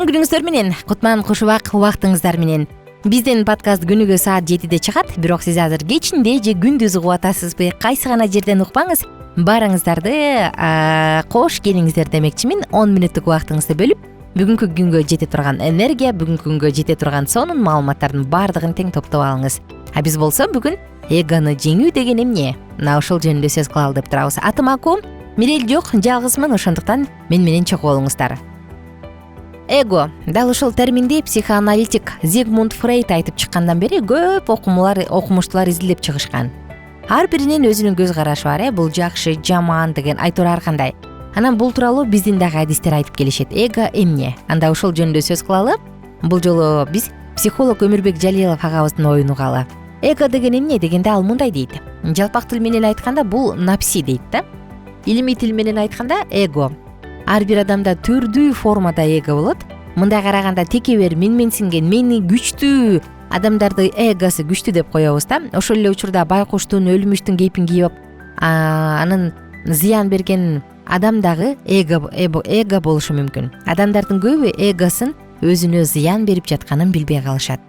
Кутман күнүңүздөр менен, Кутман кушубак убактыңыздар менен. Биздин подкаст күнүгө саат 7-де чыгат, бирок сиз азыр кечинде же күндүз угуп атасызбы, кайсы гана жерден укпаңыз, баарыңыздарды кош келиңиздер демекчимин. 10 мүнөттүк убактыңызды бөлүп, бүгүнкү күнгө жете турган энергия, бүгүнкү күнгө жете турган сонун маалыматтардын баардыгын тең топтоп алыңыз. А биз болсо бүгүн эгону жеңүү деген эмне? Мына ушул жөнүндө сөз кылалы деп турабыз. Атым Аку, Мирел жок, жалгызмын, ошондуктан мен менен чогуу болуңуздар. Эго, дал ушул терминди психоаналитик Зигмунд Фрейд айтып чыккандан бери көп окумуштуулар изилдеп чыгышкан. Ар биринин өзүнүн көз карашы бар, бул жакшы, жаман деген айтор ар кандай. Анан бул тууралуу биздин дагы адистер айтып келишет. Эго эмне? Анда ушул жөнүндө сөз кылалы. Бул жолу биз психолог Өмүрбек Жалилов агабыздын оюн угалы. Эго деген эмне дегенде ал мындай дейт. Жалпак тил менен айтканда бул напси дейт да. Илимий тил менен айтканда эго. Ар бир адамда түрдүү формада эго болот. Мындай караганда текебер, менсинген, мени күчтүү адамдарды эгосы күчтүү деп коебуз да. Ошол эле учурда байкуштун, өлүмүштүн кейпин кийип, анын зыян берген адам дагы эго болушу мүмкүн. Адамдардын көбү эгосын өзүнө зыян берип жатканын билбей калышат.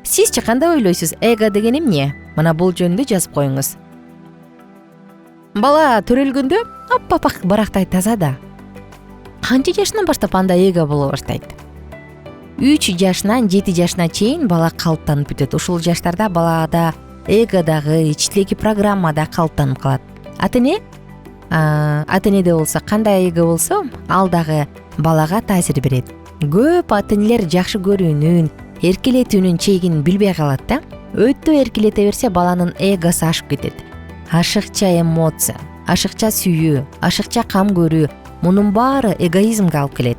Сизчи кандай ойлойсуз? Эго деген эмне? Мына бул жөнүндө жазып коюңуз. Бала төрөлгөндө аппак барактай таза да. Канча жашынан баштап анда эго боло баштайт? 3 жашынан 7 жашына чейин бала калыптанып бүтөт. Ушул жаштарда балада эго дагы ичтеги программа да калыптанып калат. Ата-энеде болсо кандай эго болсо, ал дагы балага таасир берет. Көп ата-энелер жакшы көрүүнүн, эркелетүүнүн чегин билбей калат да. Өтө эркелете берсе баланын эгосу ашып кетет. Ашыкча эмоция, ашыкча сүйүү, ашыкча кам көрүү, мунун баары эгоизмге алып келет.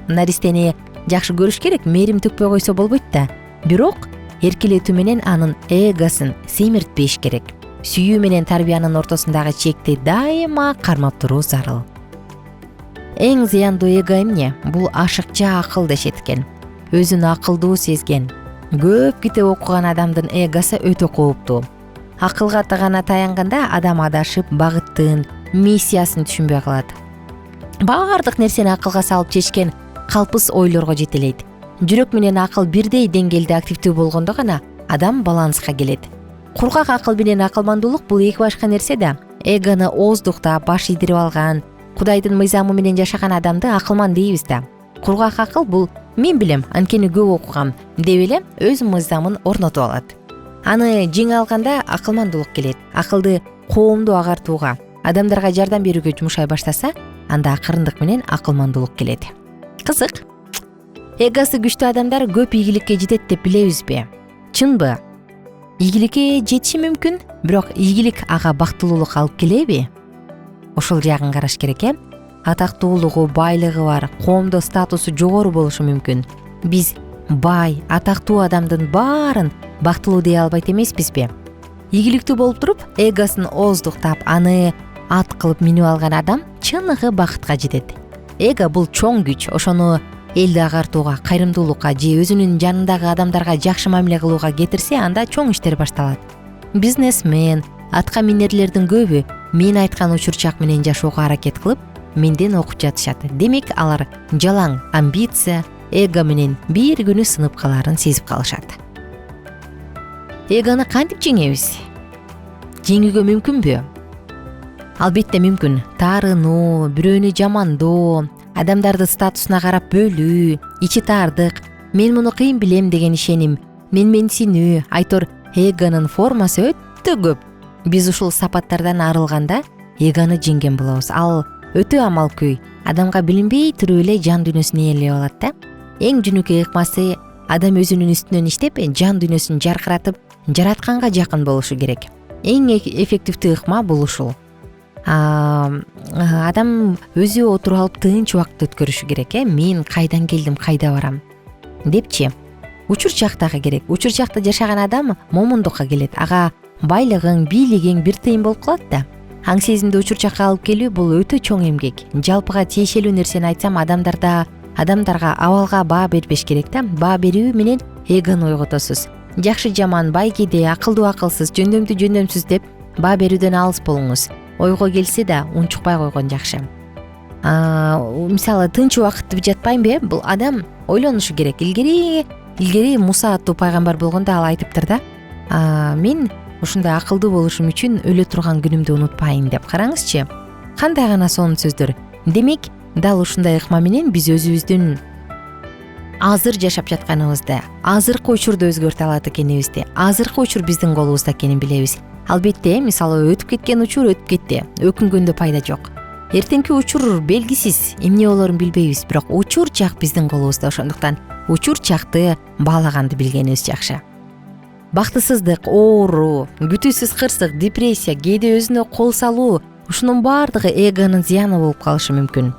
Наристени жакшы көрүш керек, мээрим төкпөй койсо болбойт да. Бирок эркелетүү менен анын эгосын семиртпеш керек. Сүйүү менен тарбиянын ортосундагы чекти дайыма кармап туруу зарыл. Эң зыяндуу эго эмне? Бул ашыкча акыл дешет экен. Өзүн акылдуу сезген, көп китеп окуган адамдын эгосу өтө кооптуу. Акылга гана таянганда адам адашып, багыттын, миссиясын түшүнбөй калат. Баардык нерсени акылга салып чечкен калпыс ойлорго жетелейт. Жүрөк менен акыл бирдей деңгээлде активдүү болгондо гана адам баланска келет. Кургак акыл менен акылмандуулук бул эки башка нерсе да. Эгону ооздуктап, баш ийдирип алган, Кудайдын мыйзамы менен жашаган адамды акылман дейбиз да. Кургак акыл бул мен билем, анткени көп окугам деп эле өз мыйзамын орнотуп алат. Аны жеңе алганда акылмандуулук келет. Акылды коомду агартууга, адамдарга жардам берүүгө жумшай баштаса, анда акырындык менен акылмандуулук келет. Кызык. Эгосы күчтүү адамдар көп ийгиликке жетет деп билебизби? Чынбы? Ийгиликке жетиши мүмкүн, бирок ийгилик ага бактылуулук алып келеби? Ошол жагын караш керек, Атактуулугу, байлыгы бар, коомдо статусу жогору болушу мүмкүн. Биз бай, атактуу адамдын баарын бактылуу дей албайт эмеспизби? Ийгиликтүү болуп туруп, эгосын ооздуктап, аны ат кылып минип алган адам чыныгы бакытка жетет. Эго бул чоң күч. Ошону элди агартууга, кайрымдуулукка же өзүнүн жанындагы адамдарга жакшы мамиле кылууга кетирсе, анда чоң иштер башталат. Бизнесмен, атка минерлердин көбү мен айткан учурчак менен жашоого аракет кылып, менден окуп жатышат. Демек, алар жалаң амбиция, эго менен бир күнү сынып каларын сезип калышат. Эгону кантип жеңебиз? Жеңүүгө мүмкүнбү? Албетте мүмкүн. Таарынуу, бирөөнү жамандоо, адамдарды статусуна карап бөлүү, ичи таардык, мен муну кыйын билем деген ишеним, менсинүү, айтор эгонун формасы өтө көп. Биз ушул сапаттардан арылганда эгону жеңген болобуз. Ал өтө амалкөй, адамга билинбей туруп эле жан дүйнөсүн ээлеп алат да. Эң жөнөкөй ыкмасы адам өзүнүн үстүнөн иштеп, жан дүйнөсүн жаркыратып, жаратканга жакын болушу керек. Эң эффективдүү ыкма бул ушул. Адам өзү отуруп алып тынч убакыт өткөрүшү керек, мен кайдан келдим, кайда барам депчи. Учур жактагы керек. Учур жакта жашаган адам момундукка келет. Ага байлыгың, бийлигиң бир тыйын болуп калат да. Аң сезимди учур жакка алып келүү бул өтө чоң эмгек. Жалпыга тиешелүү нерсени айтсам, адамдарга абалга баа бербеш керек да. Баа берүү менен эгону ойготосуз. Жакшы жаман, бай кедей, акылдуу акылсыз, жөндөмдүү жөндөмсүз деп баа берүүдөн алыс болуңуз. Ойго келсе да унчукпай койгон жакшы. Мисалы тынч убакытты жатпайбы? Бул адам ойлонушу керек. Илгери Муса аттуу пайгамбар болгондо ал айтыптыр да, мен ушундай акылдуу болушум үчүн өлө турган күнүмдү унутпайын деп. Караңызчы, кандай гана сонун сөздөр. Демек, дал ушундай ыкма менен биз өзүбүздүн азыр жашап жатканыбызды, азыркы учурду өзгөртө алат экенибизди, азыркы учур биздин колубузда экенин билебиз. Албетте, мисалы өтүп кеткен учур өтүп кетти, өкүнгөндө пайда жок. Эртеңки учур белгисиз, эмне болорун билбейбиз, бирок учур чак биздин колубузда. Ошондуктан учур чакты баалаганды билгенибиз жакшы. Бактысыздык, оору, күтүүсүз кырсык, депрессия, кээде өзүнө кол салуу, ушунун баардыгы эгонун зыяны болуп калышы мүмкүн.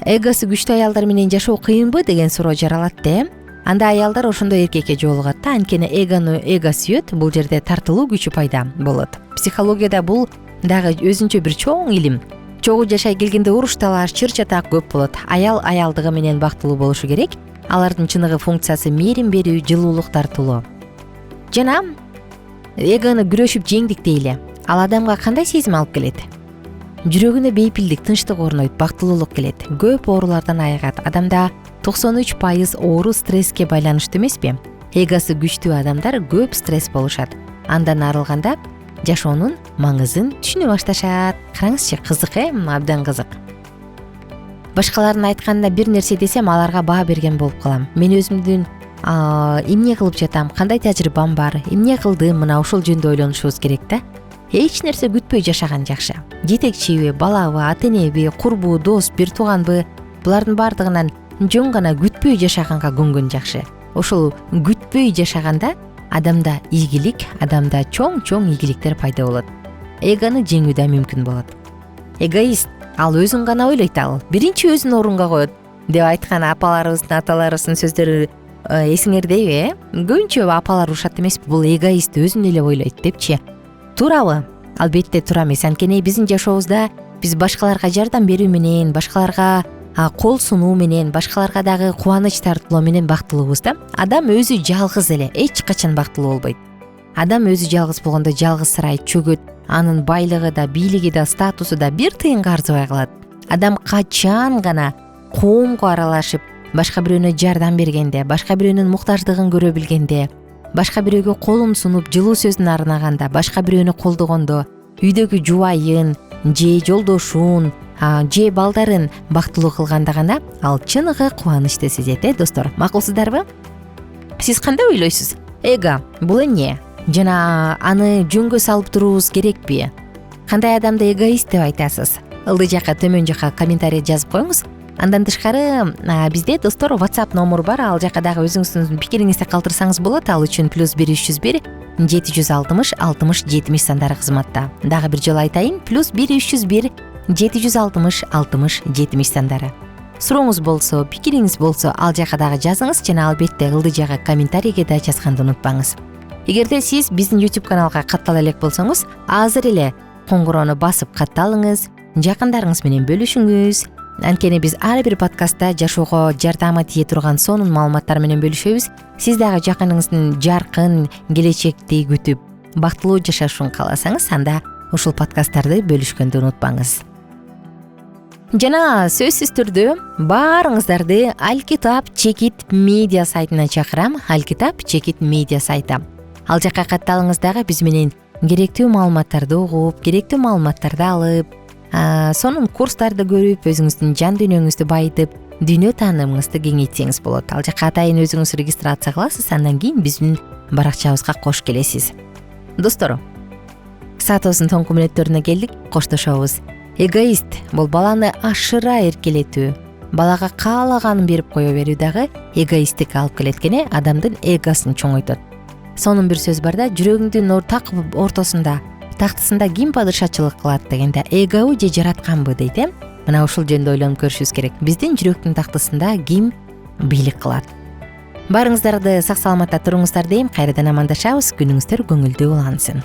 Эгосы күчтүү аялдар менен жашоо кыйынбы деген суроо жаралат да. Анда аялдар ошондой эркекке жолугат да, анткени эго сүйөт, бул жерде тартылуу күчү пайда болот. Психологияда бул дагы өзүнчө бир чоң илим. Чогуу жашай келгенде уруш талаш, чыр чатак көп болот. Аял аялдыгы менен бактылуу болушу керек. Алардын чыныгы функциясы мээрим берүү, жылуулук тартылуу. Жана эгону күрөшүп жеңдик дейли. Ал адамга кандай сезим алып келет? Жүрөгүнө бейпилдик, тынчтык орнойт, бактылуулук келет. Көп оорулардан айыгат. Адамда 93% оору стресске байланыштуу эмеспи? Эгосы күчтүү адамдар көп стресс болушат. Андан арылганда жашоонун маңызын түшүнө башташат. Караңызчы, кызык, абдан кызык. Башкалардын айтканына бир нерсе десем, аларга баа берген болуп калам. Мен өзүмдүн эмне кылып жатам, кандай тажрыйбам бар, эмне кылдым, мына ушул жөнүндө ойлонушубуз керек да. Эч нерсе күтпөй жашаган жакшы. Жетекчиби, балабы, ата-энеби, курбу, дос, бир тууганбы, булардын баардыгынан жөн гана күтпөй жашаганга көнгөн жакшы. Ошол күтпөй жашаганда адамда ийгилик, адамда чоң ийгиликтер пайда болот. Эгону жеңүү да мүмкүн болот. Эгоист, ал өзүн гана ойлойт, ал биринчи өзүн орунга коет деп айткан апаларыбыздын, аталарыбыздын сөздөрү эсиңердеби? Көбүнчө апалар урушат эмеспи? Бул эгоист, өзүн эле ойлойт депчи. Туурабы? Албетте туура эмес. Анткени биздин жашообузда биз башкаларга жардам берүү менен, башкаларга кол сунуу менен, башкаларга дагы кубаныч тартуулоо менен бактылуубуз да. Адам өзү жалгыз эле эч качан бактылуу болбойт. Адам өзү жалгыз болгондо жалгызсырайт, чөгөт. Анын байлыгы да, бийлиги да, статусу да бир тыйынга арзыбай калат. Адам качан гана коомго аралашып, башка бирөөнө жардам бергенде, башка бирөөнүн муктаждыгын көрө билгенде, башка бирөөгө колун сунуп, жылуу сөзүн арнаганда, башка бирөөнү колдогондо, үйдөгү жубайын, же жолдошун, же балдарын бактылуу кылганда гана ал чыныгы кубанычты сезет, достор. Макулсуздарбы? Сиз кандай ойлойсуз? Эго бул эмне? Жана аны жөнгө салып туруубуз керекпи? Кандай адамды эгоист деп айтасыз? Ылдый жакка, төмөн жакка комментарий жазып коюңуз. Андан тышкары бизде, достор, WhatsApp номер бар. Ал жакка дагы өзүңүздүн пикириңизди калтырсаңыз болот. Ал үчүн +1 301 760 60 70 сандары кызматта. Дагы бир жолу айтайын, +1 301 760 60 70 сандары. Сурооңуз болсо, пикириңиз болсо, ал жака дагы жазыңыз. Жана албетте ылдый жакка комментарийге да жазганды унутпаңыз. Эгерде сиз биздин YouTube каналга каттала элек болсоңуз, азыр эле коңгуроону басып катталыңыз, жакындарыңыз менен бөлүшүңүз. Анткени биз ар бир подкастта жашоого жардамы тие турган сонун маалыматтар менен бөлүшөбүз. Сиз дагы жакыныңыздын жаркын келечекти күтүп, бактылуу жашашын кааласаңыз, анда ушул подкасттарды бөлүшкөндү унутпаңыз. Жана сөзсүз түрдө баарыңыздарды Алкитап Чекит медиа сайтына чакырам. Алкитап Чекит медиа сайты. Ал жакка катталыңыз, дагы биз менен керектүү маалыматтарды угуп, керектүү маалыматтарды алып, сонун курстарды көрүп, өзүңүздүн жан дүйнөңүздү байытып, дүйнө таанымыңызды кеңейтсеңиз болот. Ал жакка атайын өзүңүз регистрация кыласыз, андан кийин биздин баракчабызга кош келесиз. Достор, саатыбыздын соңку мүнөттөрүнө келдик, коштошобуз. Эгоист бул баланы ашыра эркелетүү, балага каалаганын берип кое берүү дагы эгоисттикке алып келет экен, адамдын эгосун чоңойтот. Сонун бир сөз бар да, жүрөгүңдүн ортосунда, тактысында ким падышачылык кылат дегенде, эгобу же жаратканбы дейт. Мына ушул жөнүндө ойлонуп көрүшүбүз керек. Биздин жүрөктүн тактысында ким бийлик кылат? Баарыңыздарды сак саламатта туруңуздар дейм. Кайрадан амандашабыз. Күнүңүздөр көңүлдүү улансын.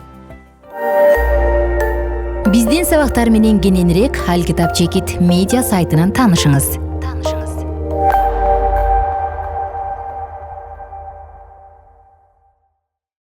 Биздин сабактар менен кененирээк Алкитап Чекит медиа сайтынан таанышыңыз.